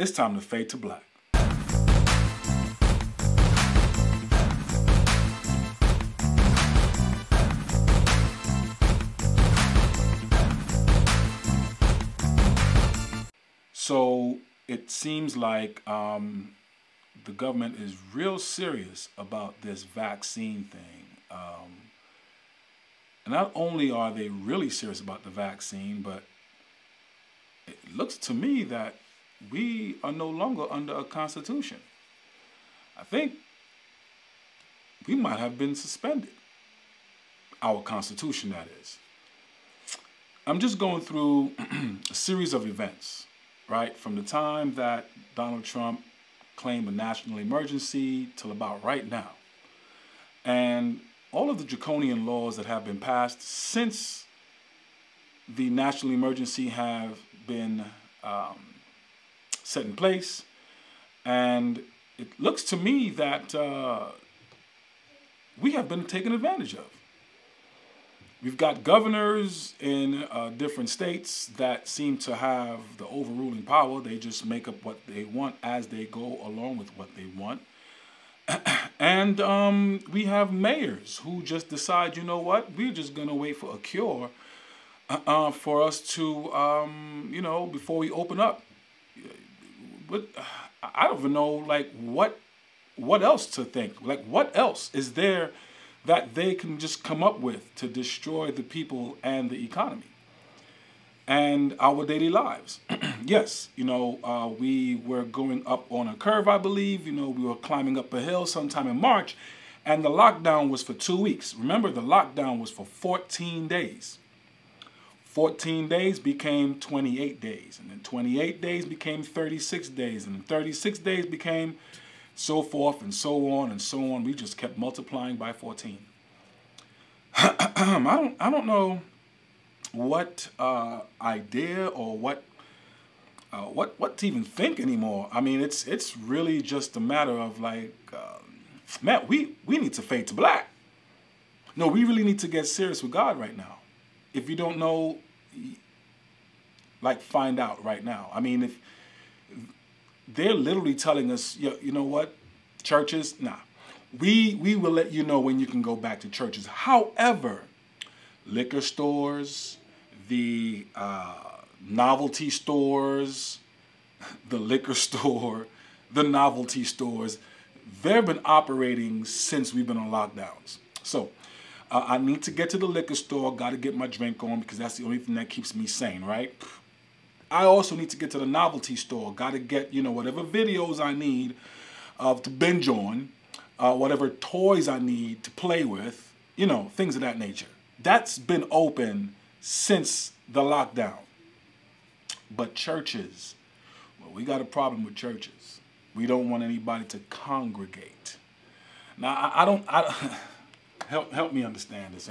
It's time to fade to black. So it seems like the government is real serious about this vaccine thing. And not only are they really serious about the vaccine, but it looks to me that we are no longer under a constitution. I think we might have been suspended. Our constitution, that is. I'm just going through a series of events, right? From the time that Donald Trump claimed a national emergency till about right now. And all of the draconian laws that have been passed since the national emergency have been set in place. And it looks to me that we have been taken advantage of. We've got governors in different states that seem to have the overruling power. They just make up what they want as they go along with what they want. And we have mayors who just decide, you know what, we're just going to wait for a cure for us to, you know, before we open up. But I don't even know, like, what else to think. Like, what else is there that they can just come up with to destroy the people and the economy and our daily lives? Yes, you know, we were going up on a curve, I believe. You know, we were climbing up a hill sometime in March, and the lockdown was for 2 weeks. Remember, the lockdown was for 14 days. 14 days became 28 days, and then 28 days became 36 days, and then 36 days became so forth and so on and so on. We just kept multiplying by 14. I don't know what idea or what to even think anymore. I mean, it's really just a matter of like, man, we need to fade to black. No, we really need to get serious with God right now. If you don't know, like, find out right now. I mean, if they're literally telling us, you know what, churches, nah, we will let you know when you can go back to churches. However, liquor stores, the novelty stores, the liquor store, the novelty stores, they've been operating since we've been on lockdowns. So I need to get to the liquor store, got to get my drink on because that's the only thing that keeps me sane, right? I also need to get to the novelty store, got to get, you know, whatever videos I need to binge on, whatever toys I need to play with, you know, things of that nature. That's been open since the lockdown. But churches, well, we got a problem with churches. We don't want anybody to congregate. Now, I don't help me understand this.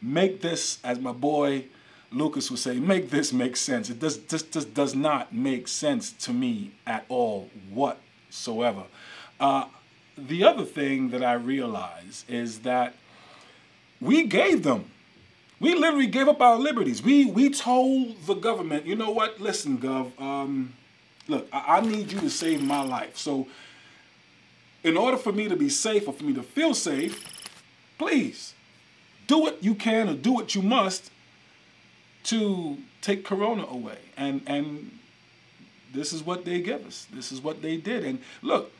Make this, as my boy Lucas would say, make this make sense. It just does not make sense to me at all whatsoever. The other thing that I realize is that we gave them. We literally gave up our liberties. We told the government, you know what, listen, Gov, look, I need you to save my life. So in order for me to be safe or for me to feel safe, please do what you can or do what you must to take Corona away. And this is what they give us. This is what they did. And look,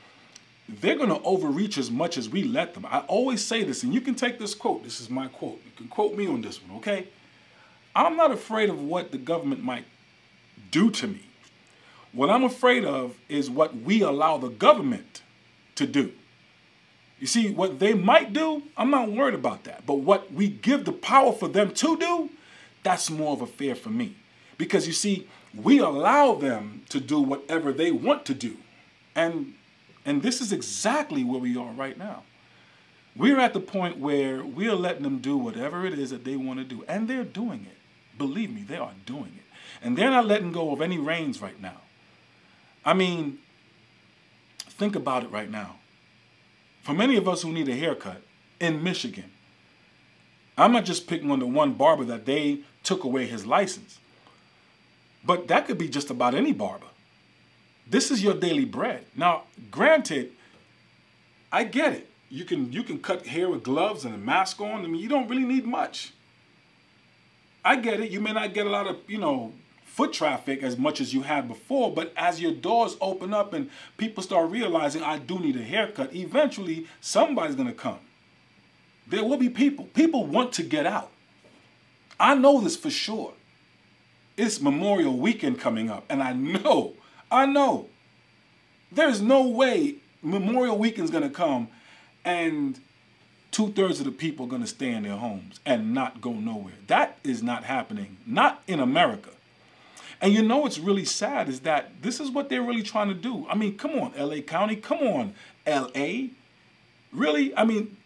they're going to overreach as much as we let them. I always say this, and you can take this quote. This is my quote. You can quote me on this one, okay? I'm not afraid of what the government might do to me. What I'm afraid of is what we allow the government to do. You see, what they might do, I'm not worried about that. But what we give the power for them to do, that's more of a fear for me. Because you see, we allow them to do whatever they want to do. And this is exactly where we are right now. We're at the point where we're letting them do whatever it is that they want to do. And they're doing it. Believe me, they are doing it. And they're not letting go of any reins right now. I mean, think about it right now. For many of us who need a haircut in Michigan, I'm not just picking on the one barber that they took away his license. But that could be just about any barber. This is your daily bread. Now, granted, I get it. You can cut hair with gloves and a mask on. I mean, you don't really need much. I get it. You may not get a lot of, foot traffic as much as you had before, but as your doors open up and people start realizing I do need a haircut, eventually somebody's going to come. There will be people. People want to get out. I know this for sure. It's Memorial Weekend coming up, and I know. There's no way Memorial Weekend's going to come and 2/3 of the people are going to stay in their homes and not go nowhere. That is not happening. Not in America. And what's really sad is that this is what they're really trying to do. I mean, come on, LA County. Come on, LA. Really? I mean,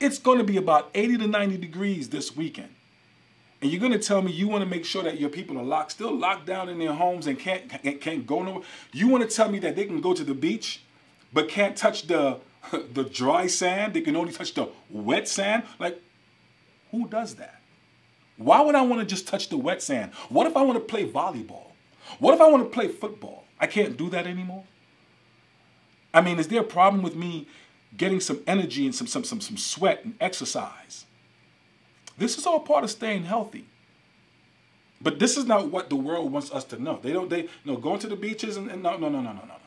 it's going to be about 80 to 90 degrees this weekend. And you're going to tell me you want to make sure that your people are still locked down in their homes and can't go nowhere? You want to tell me that they can go to the beach but can't touch the dry sand? They can only touch the wet sand? Like, who does that? Why would I want to just touch the wet sand? What if I want to play volleyball? What if I want to play football? I can't do that anymore? I mean, is there a problem with me getting some energy and some sweat and exercise? This is all part of staying healthy. But this is not what the world wants us to know. Going to the beaches and no.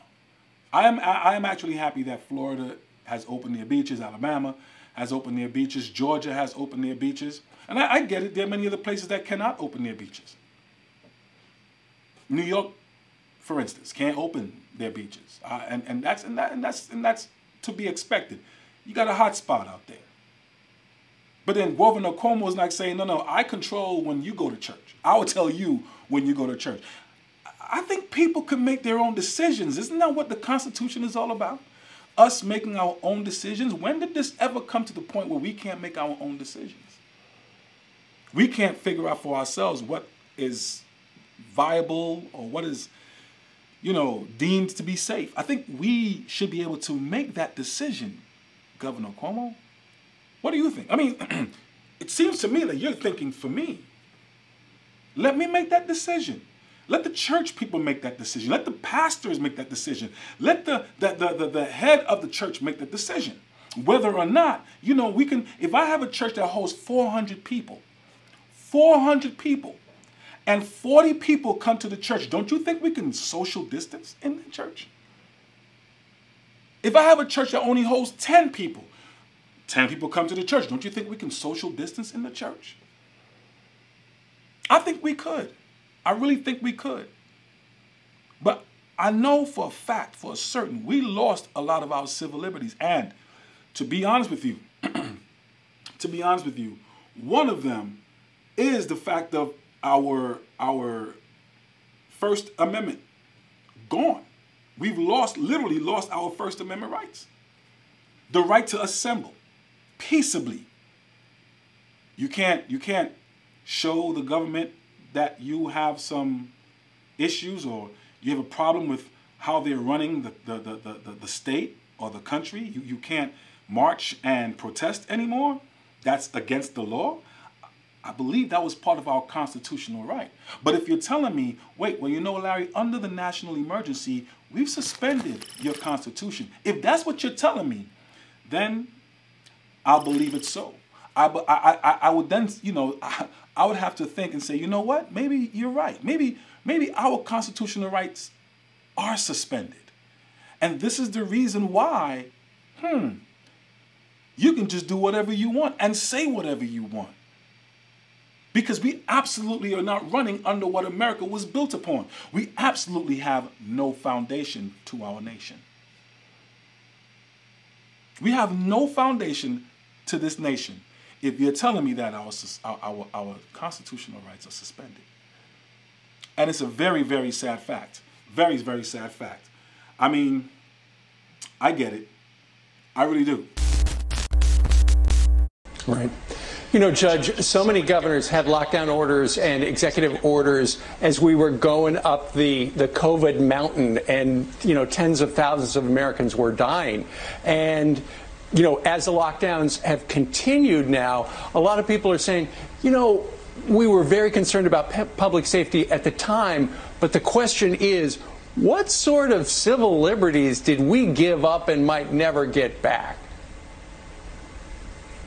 I am actually happy that Florida has opened their beaches, Alabama has opened their beaches, Georgia has opened their beaches. And I get it, there are many other places that cannot open their beaches. New York, for instance, can't open their beaches. And that's to be expected. You got a hot spot out there. But then Governor Cuomo is like saying, no, I control when you go to church. I will tell you when you go to church. I think people can make their own decisions. Isn't that what the Constitution is all about? Us making our own decisions. When did this ever come to the point where we can't make our own decisions? We can't figure out for ourselves what is viable or what is, deemed to be safe. I think we should be able to make that decision, Governor Cuomo. What do you think? I mean, it seems to me that you're thinking for me. Let me make that decision. Let the church people make that decision. Let the pastors make that decision. Let the head of the church make that decision. Whether or not, we can, if I have a church that holds 400 people, and 40 people come to the church, don't you think we can social distance in the church? If I have a church that only holds 10 people, 10 people come to the church, don't you think we can social distance in the church? I think we could. I really think we could. But I know for a fact, for a certain, we lost a lot of our civil liberties. And to be honest with you, one of them is the fact of our First Amendment gone. We've literally lost our First Amendment rights. The right to assemble peaceably. You can't show the government that you have some issues or you have a problem with how they're running the state or the country. You can't march and protest anymore. That's against the law. I believe that was part of our constitutional right. But if you're telling me, wait, well, Larry, under the national emergency, we've suspended your constitution. If that's what you're telling me, then I'll believe it so. I would then, I would have to think and say, you know what? Maybe you're right. Maybe our constitutional rights are suspended. And this is the reason why, you can just do whatever you want and say whatever you want. Because we absolutely are not running under what America was built upon. We absolutely have no foundation to our nation. We have no foundation to this nation if you're telling me that our constitutional rights are suspended. And it's a very, very sad fact. Very, very sad fact. I mean, I get it. I really do. Right. Judge, so many governors had lockdown orders and executive orders as we were going up the COVID mountain, and, tens of thousands of Americans were dying. And, as the lockdowns have continued now, a lot of people are saying, we were very concerned about public safety at the time, but the question is, What sort of civil liberties did we give up and might never get back?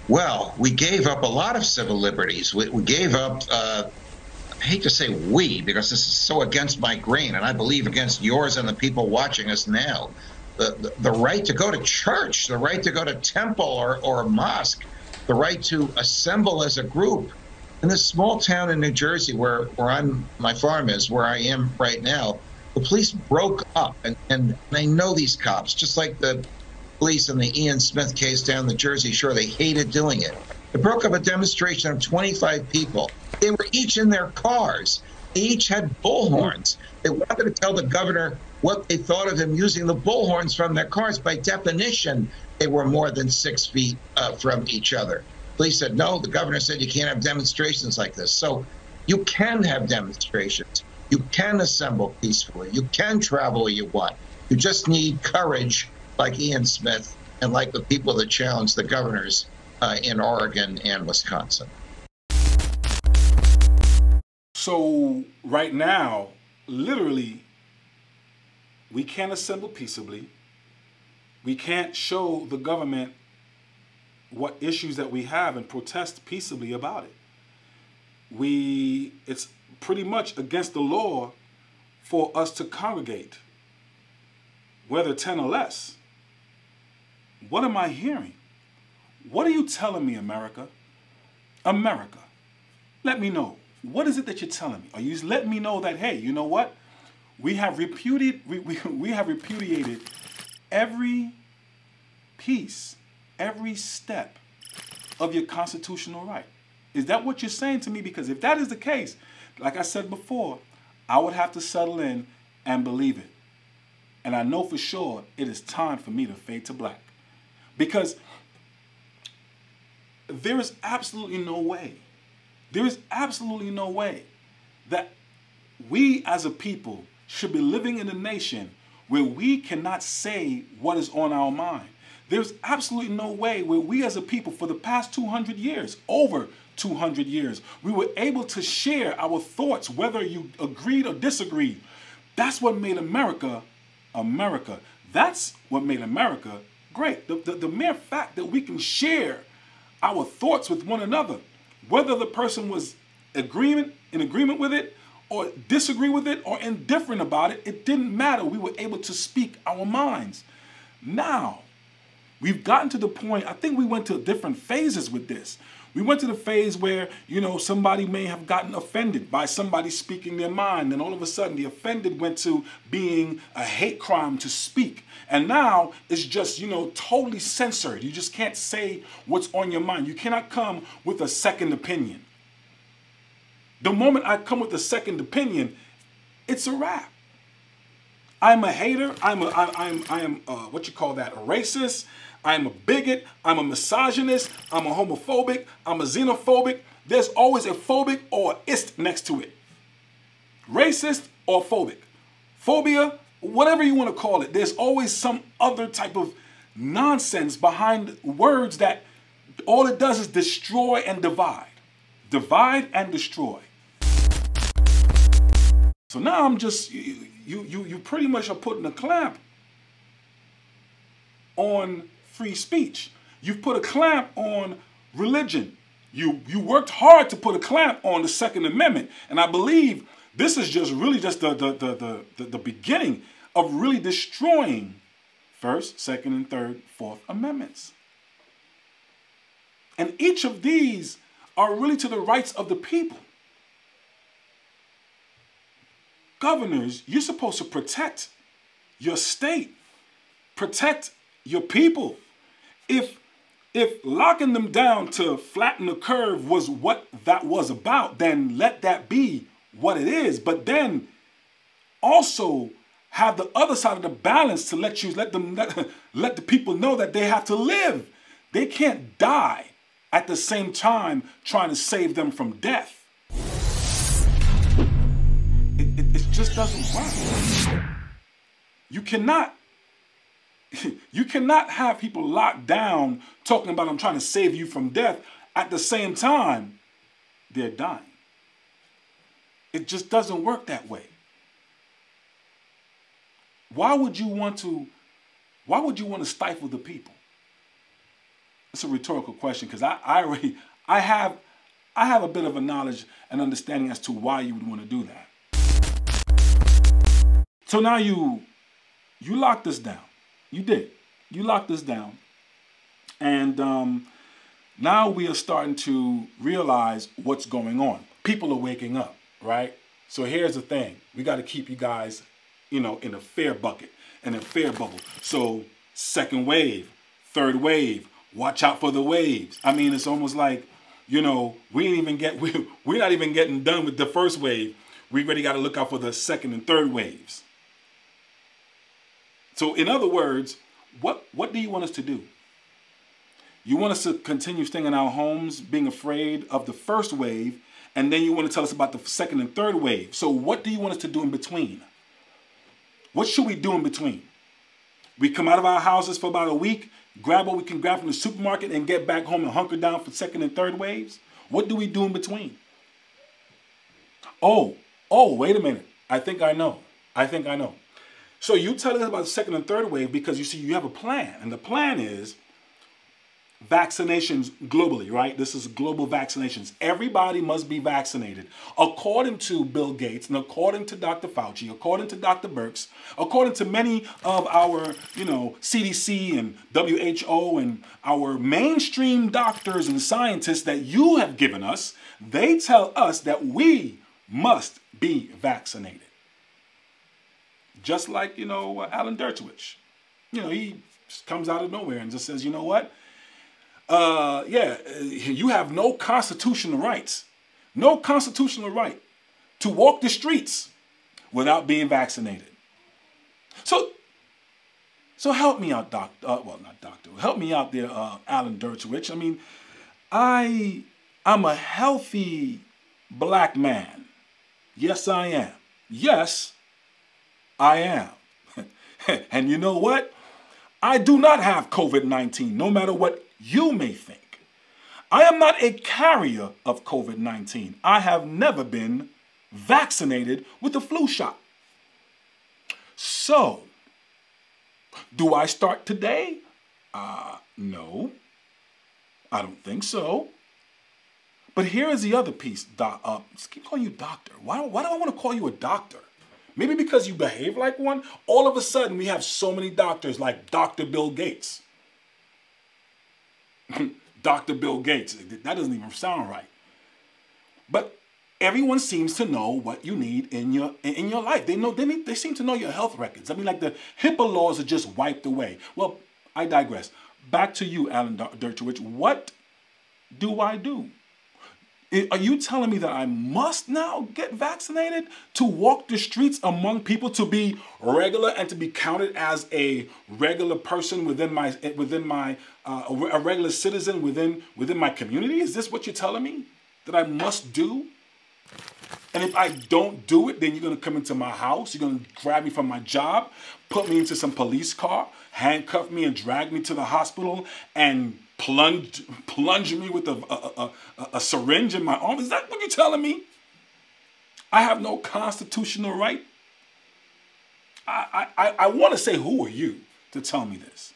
Well, we gave up a lot of civil liberties. We gave up, I hate to say we, because this is so against my grain, and I believe against yours and the people watching us now. The right to go to church, the right to go to temple or a mosque, the right to assemble as a group. In this small town in New Jersey where my farm is, where I am right now, the police broke up, and I know these cops, just like the police in the Ian Smith case down the Jersey Shore. They hated doing it. They broke up a demonstration of 25 people. They were each in their cars. They each had bullhorns. They wanted to tell the governor what they thought of him using the bullhorns from their cars. By definition, they were more than 6 feet from each other. Police said, no, the governor said you can't have demonstrations like this. So you can have demonstrations. You can assemble peacefully. You can travel where you want. You just need courage, like Ian Smith and like the people that challenged the governors in Oregon and Wisconsin. So right now, literally, we can't assemble peaceably. We can't show the government what issues that we have and protest peaceably about it. It's pretty much against the law for us to congregate, whether 10 or less. What am I hearing? What are you telling me, America? America, let me know. What is it that you're telling me? Are you letting me know that, hey, you know what? We have repudiated every piece, every step of your constitutional right. Is that what you're saying to me? Because if that is the case, like I said before, I would have to settle in and believe it. And I know for sure it is time for me to fade to black. Because there is absolutely no way that we as a people should be living in a nation where we cannot say what is on our mind. There's absolutely no way where we as a people for the past 200 years, over 200 years, we were able to share our thoughts, whether you agreed or disagreed. That's what made America, America. That's what made America great. The mere fact that we can share our thoughts with one another, whether the person was in agreement with it, or disagree with it, or indifferent about it, it didn't matter. We were able to speak our minds. Now, we've gotten to the point, I think we went to different phases with this. We went to the phase where, somebody may have gotten offended by somebody speaking their mind. And all of a sudden, the offended went to being a hate crime to speak. And now it's just, totally censored. You just can't say what's on your mind. You cannot come with a second opinion. The moment I come with a second opinion, it's a wrap. I'm a hater. I am a racist. I'm a bigot. I'm a misogynist. I'm a homophobic. I'm a xenophobic. There's always a phobic or ist next to it. Racist or phobic. Phobia, whatever you want to call it. There's always some other type of nonsense behind words that all it does is destroy and divide. Divide and destroy. So now I'm just, you pretty much are putting a clamp on free speech. You've put a clamp on religion. You worked hard to put a clamp on the Second Amendment. And I believe this is just really just the beginning of really destroying First, Second, and Third, Fourth Amendments. And each of these are really to the rights of the people. Governors, you're supposed to protect your state, protect your people. If locking them down to flatten the curve was what that was about, then let that be what it is. But then also have the other side of the balance to let the people know that they have to live. They can't die at the same time trying to save them from death. It just doesn't work. You cannot have people locked down talking about I'm trying to save you from death at the same time they're dying. It just doesn't work that way. why would you want to stifle the people? It's a rhetorical question, because I have a bit of a knowledge and understanding as to why you would want to do that. So now you locked us down. You did. You locked us down. And now we are starting to realize what's going on. People are waking up, right? So here's the thing. We got to keep you guys, in a fair bucket, in a fair bubble. So second wave, third wave, watch out for the waves. I mean, it's almost like, we're not even getting done with the first wave. We already got to look out for the second and third waves. So in other words, what do you want us to do? You want us to continue staying in our homes, being afraid of the first wave, and then you want to tell us about the second and third wave. So what do you want us to do in between? What should we do in between? We come out of our houses for about a week, grab what we can grab from the supermarket, and get back home and hunker down for second and third waves? What do we do in between? Oh, wait a minute. I think I know. So you telling us about the second and third wave because you see you have a plan. And the plan is vaccinations globally, right? This is global vaccinations. Everybody must be vaccinated. According to Bill Gates and according to Dr. Fauci, according to Dr. Birx, according to many of our, CDC and WHO and our mainstream doctors and scientists that you have given us, they tell us that we must be vaccinated. Just like, Alan Dershowitz. He comes out of nowhere and just says, you know what? You have no constitutional rights. No constitutional right to walk the streets without being vaccinated. So help me out, help me out there, Alan Dershowitz. I mean, I'm a healthy black man. Yes, I am. Yes, I am. And you know what? I do not have COVID-19, no matter what you may think. I am not a carrier of COVID-19. I have never been vaccinated with the flu shot. So, do I start today? No, I don't think so. But here is the other piece. Just keep calling you doctor. Why do I want to call you a doctor? Maybe because you behave like one. All of a sudden, we have so many doctors like Dr. Bill Gates. Dr. Bill Gates. That doesn't even sound right. But everyone seems to know what you need in your life. They seem to know your health records. I mean, like the HIPAA laws are just wiped away. Well, I digress. Back to you, Alan Dershowitz. What do I do? Are you telling me that I must now get vaccinated to walk the streets among people, to be regular and to be counted as a regular person within my a regular citizen within my community? Is this what you're telling me that I must do? And if I don't do it, then you're going to come into my house, you're going to grab me from my job, put me into some police car, handcuff me and drag me to the hospital and plunge me with a syringe in my arm. Is that what you're telling me? I have no constitutional right? I want to say, who are you to tell me this?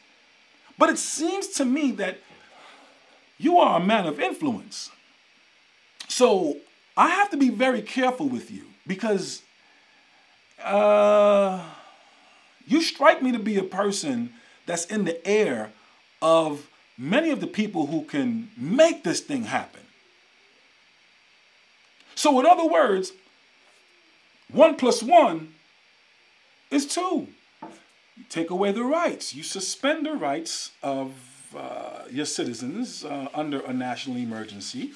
But it seems to me that you are a man of influence. So I have to be very careful with you because you strike me to be a person that's in the air of many of the people who can make this thing happen. So in other words, 1 + 1 is 2. You take away the rights. You suspend the rights of your citizens under a national emergency.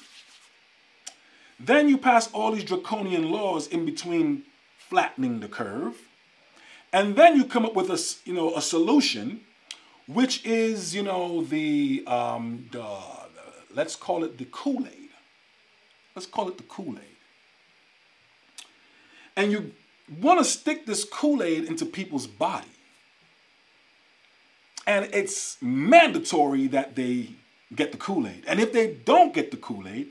Then you pass all these draconian laws in between, flattening the curve. And then you come up with a solution, which is, let's call it the Kool-Aid. Let's call it the Kool-Aid. And you want to stick this Kool-Aid into people's body. And it's mandatory that they get the Kool-Aid. And if they don't get the Kool-Aid,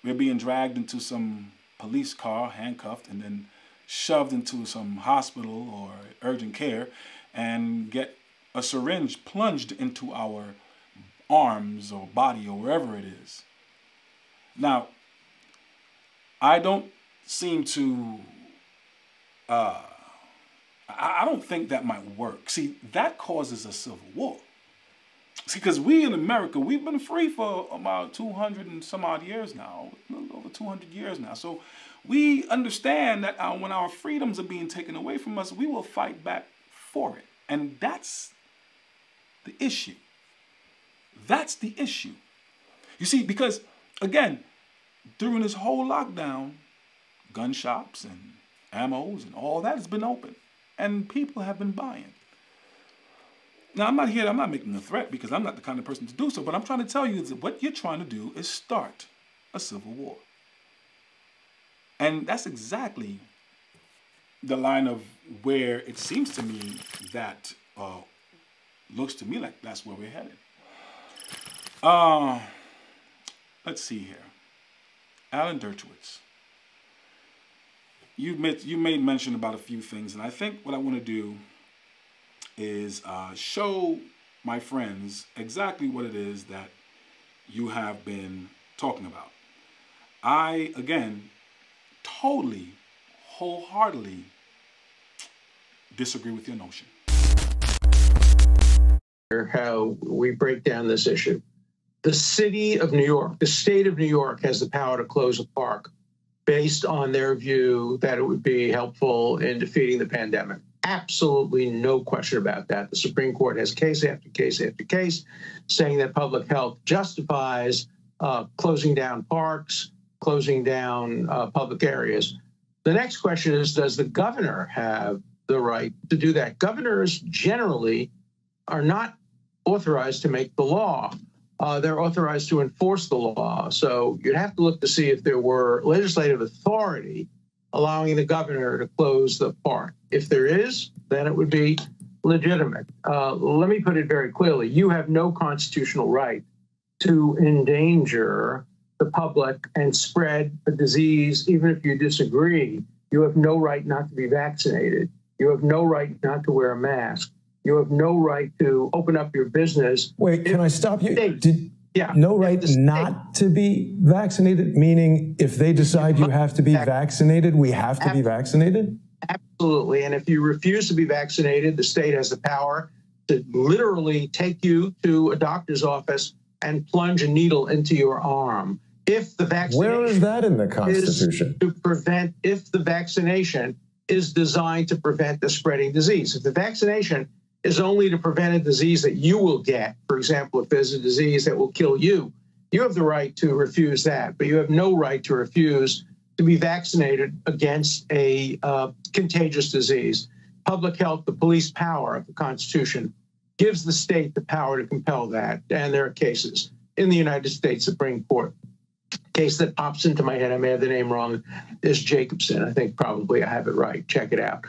we're being dragged into some police car, handcuffed, and then shoved into some hospital or urgent care and get a syringe plunged into our arms or body or wherever it is. Now, I don't seem to, I don't think that might work. See, that causes a civil war. See, because we in America, we've been free for about 200 and some odd years now, a little over 200 years now. So we understand that when our freedoms are being taken away from us, we will fight back for it. And that's the issue. That's the issue. You see, because, again, during this whole lockdown, gun shops and ammos and all that has been open. And people have been buying. Now, I'm not making a threat because I'm not the kind of person to do so, but I'm trying to tell you that what you're trying to do is start a civil war. And that's exactly the line of where it seems to me that looks to me like that's where we're headed. Let's see here. Alan Dershowitz. You made mention about a few things, and I think what I want to do is show my friends exactly what it is that you have been talking about. I, again, totally, wholeheartedly disagree with your notion. How we break down this issue. The city of New York, the state of New York has the power to close a park based on their view that it would be helpful in defeating the pandemic. Absolutely no question about that. The Supreme Court has case after case after case saying that public health justifies closing down parks, closing down public areas. The next question is, does the governor have the right to do that? Governors generally are not authorized to make the law. They're authorized to enforce the law. So you'd have to look to see if there were legislative authority allowing the governor to close the park. If there is, then it would be legitimate. Let me put it very clearly. You have no constitutional right to endanger the public and spread a disease, even if you disagree. You have no right not to be vaccinated. You have no right not to wear a mask. You have no right to open up your business. Wait, can I stop you? No right not to be vaccinated, meaning if they decide you have to be vaccinated, we have to be vaccinated? Absolutely. And if you refuse to be vaccinated, the state has the power to literally take you to a doctor's office and plunge a needle into your arm. If the vaccination Where is that in the Constitution? If the vaccination is designed to prevent the spreading disease. If the vaccination is only to prevent a disease that you will get, for example, if there's a disease that will kill you, you have the right to refuse that, but you have no right to refuse to be vaccinated against a contagious disease. Public health, the police power of the Constitution, gives the state the power to compel that, and there are cases in the United States Supreme Court. Case that pops into my head, I may have the name wrong, is Jacobson. I think probably I have it right. Check it out.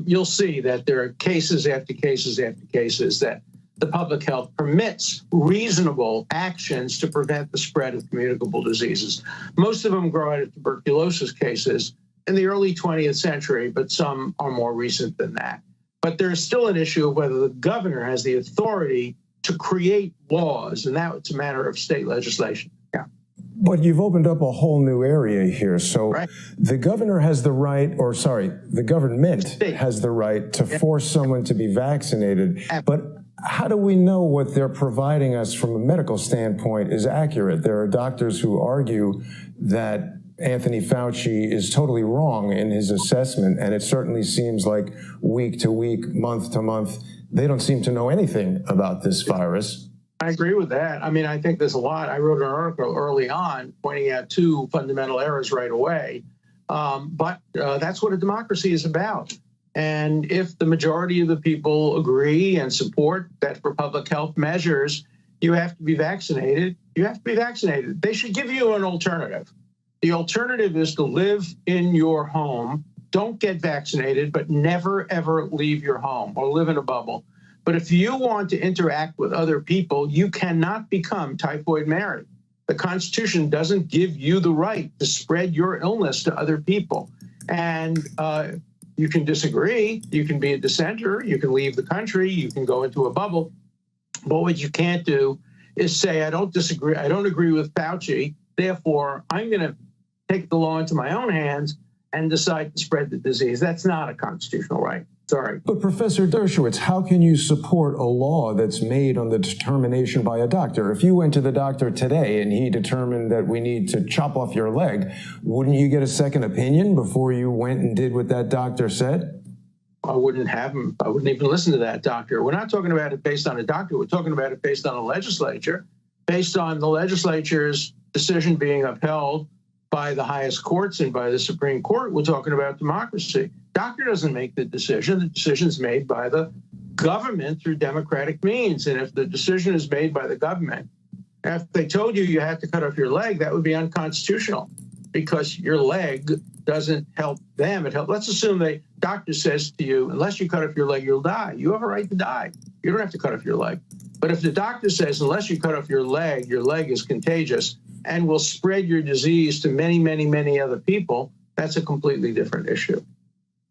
You'll see that there are cases after cases after cases that the public health permits reasonable actions to prevent the spread of communicable diseases. Most of them grow out of tuberculosis cases in the early 20th century, but some are more recent than that. But there's still an issue of whether the governor has the authority to create laws, and that's a matter of state legislation. But you've opened up a whole new area here. So the governor has the right, or sorry, the government has the right to force someone to be vaccinated. But how do we know what they're providing us from a medical standpoint is accurate? There are doctors who argue that Anthony Fauci is totally wrong in his assessment, and it certainly seems like week to week, month to month, they don't seem to know anything about this virus. I agree with that. I mean, I think there's a lot. I wrote an article early on pointing out two fundamental errors right away. But that's what a democracy is about. And if the majority of the people agree and support that for public health measures, you have to be vaccinated, you have to be vaccinated. They should give you an alternative. The alternative is to live in your home, don't get vaccinated, but never, ever leave your home or live in a bubble. But if you want to interact with other people, you cannot become Typhoid Mary. The Constitution doesn't give you the right to spread your illness to other people. And you can disagree. You can be a dissenter. You can leave the country. You can go into a bubble. But what you can't do is say, I don't disagree. I don't agree with Fauci. Therefore, I'm going to take the law into my own hands and decide to spread the disease. That's not a constitutional right. Sorry. But Professor Dershowitz, how can you support a law that's made on the determination by a doctor? If you went to the doctor today and he determined that we need to chop off your leg, wouldn't you get a second opinion before you went and did what that doctor said? I wouldn't have him. I wouldn't even listen to that doctor. We're not talking about it based on a doctor. We're talking about it based on a legislature, based on the legislature's decision being upheld by the highest courts and by the Supreme Court. We're talking about democracy. Doctor doesn't make the decision. The decision is made by the government through democratic means. And if the decision is made by the government, if they told you you had to cut off your leg, that would be unconstitutional because your leg doesn't help them. Let's assume the doctor says to you, unless you cut off your leg, you'll die. You have a right to die. You don't have to cut off your leg. But if the doctor says, unless you cut off your leg is contagious and will spread your disease to many, many, many other people, that's a completely different issue.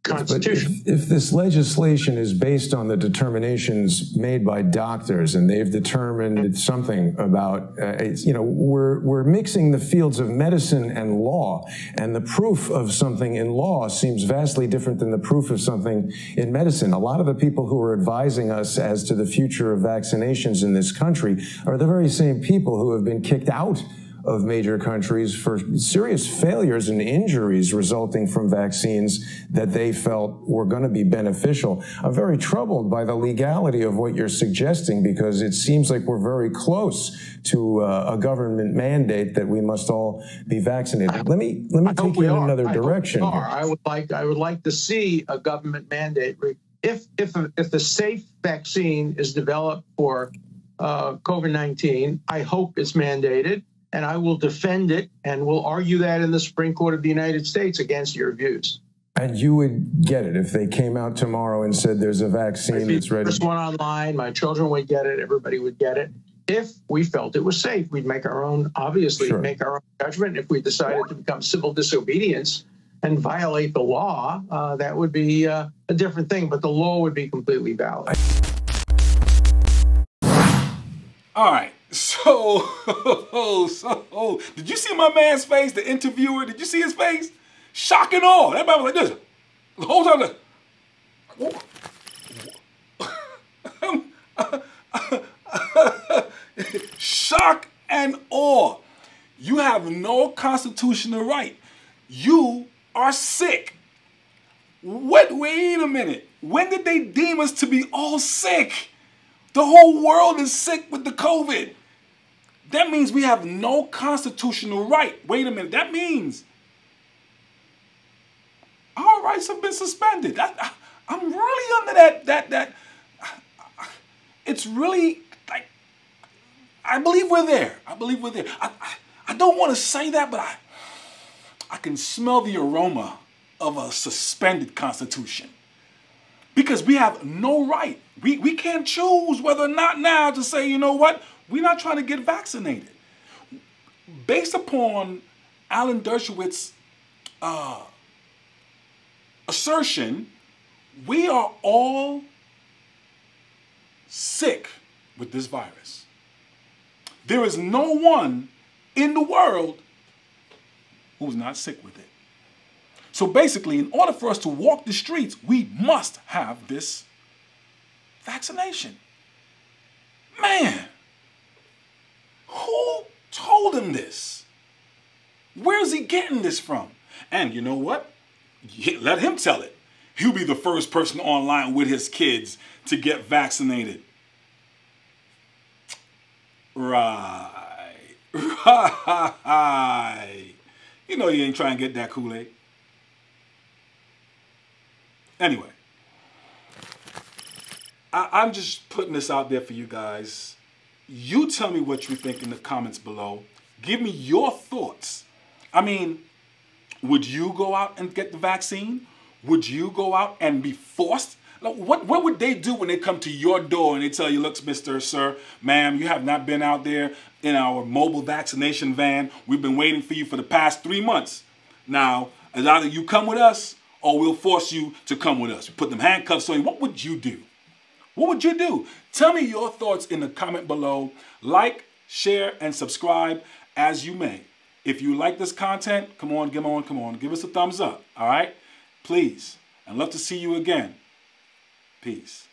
Constitution. But if this legislation is based on the determinations made by doctors and they've determined something about, we're mixing the fields of medicine and law, and the proof of something in law seems vastly different than the proof of something in medicine. A lot of the people who are advising us as to the future of vaccinations in this country are the very same people who have been kicked out of major countries for serious failures and injuries resulting from vaccines that they felt were going to be beneficial. I'm very troubled by the legality of what you're suggesting because it seems like we're very close to a government mandate that we must all be vaccinated. Let me take you in another direction. I would like to see a government mandate. If a safe vaccine is developed for COVID-19, I hope it's mandated. And I will defend it and will argue that in the Supreme Court of the United States against your views. And you would get it if they came out tomorrow and said there's a vaccine that's ready? This one online, my children would get it, everybody would get it. If we felt it was safe, we'd make our own, obviously, make our own judgment. If we decided to become civil disobedience and violate the law, that would be a different thing, but the law would be completely valid. All right. So, did you see my man's face, the interviewer? Did you see his face? Shock and awe. Everybody was like this. The whole time, shock and awe. You have no constitutional right. You are sick. Wait a minute. When did they deem us to be all sick? The whole world is sick with the COVID. That means we have no constitutional right. Wait a minute. That means our rights have been suspended. I'm really under that. It's really like, I believe we're there. I believe we're there. I don't want to say that, but I can smell the aroma of a suspended constitution. Because we have no right. We can't choose whether or not now to say, you know what, we're not trying to get vaccinated. Based upon Alan Dershowitz's assertion, we are all sick with this virus. There is no one in the world who's not sick with it. So basically, in order for us to walk the streets, we must have this vaccination. Man, who told him this? Where's he getting this from? And you know what? Let him tell it. He'll be the first person online with his kids to get vaccinated. Right. You know you ain't trying to get that Kool-Aid. Anyway, I'm just putting this out there for you guys. You tell me what you think in the comments below. Give me your thoughts. I mean, would you go out and get the vaccine? Would you go out and be forced? What would they do when they come to your door and they tell you, look, Mr. Sir, ma'am, you have not been out there in our mobile vaccination van. We've been waiting for you for the past 3 months. Now, It's either you come with us or we'll force you to come with us. We put them handcuffs on you. What would you do? What would you do? Tell me your thoughts in the comment below. Like, share, and subscribe as you may. If you like this content, come on. Give us a thumbs up, all right? Please. I'd love to see you again. Peace.